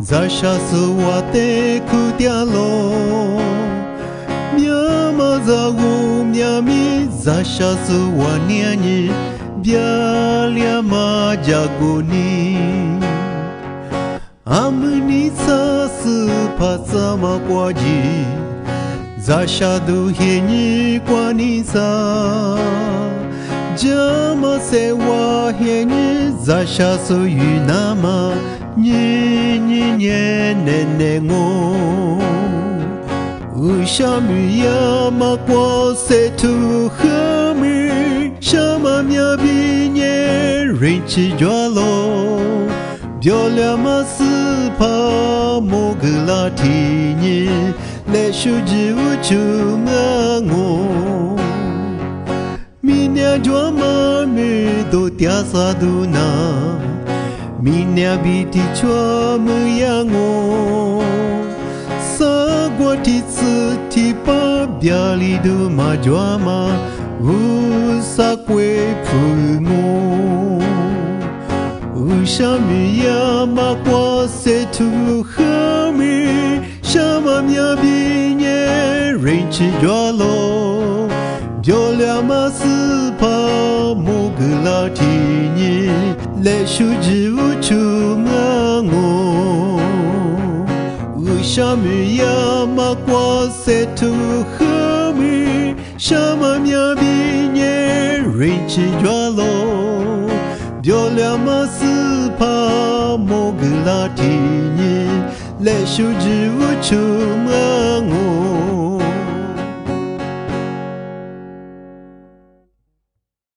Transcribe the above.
在下是我的苦点咯，命嘛在我命里，在下是我年日，别了嘛加过你，阿们你才是怕怎么过节，在下都黑你过你啥，这么些我黑你，在下是与那么。你我，为什么呀嘛过些土和米，什么苗比你人气着咯？漂亮嘛是怕莫个拉提你，来手机无就我，明年着嘛米都掉啥都拿。明年比的错么样我，三个梯子提把表里都嘛抓嘛，无啥归父母，为什么呀嘛过些土和米，什么苗比你人气抓咯，漂亮嘛是怕莫个拉提你。来手机无出我，为什么呀嘛过些土和米，什么苗比你人气抓咯，漂亮嘛是怕莫个拉提你，来手机无出我。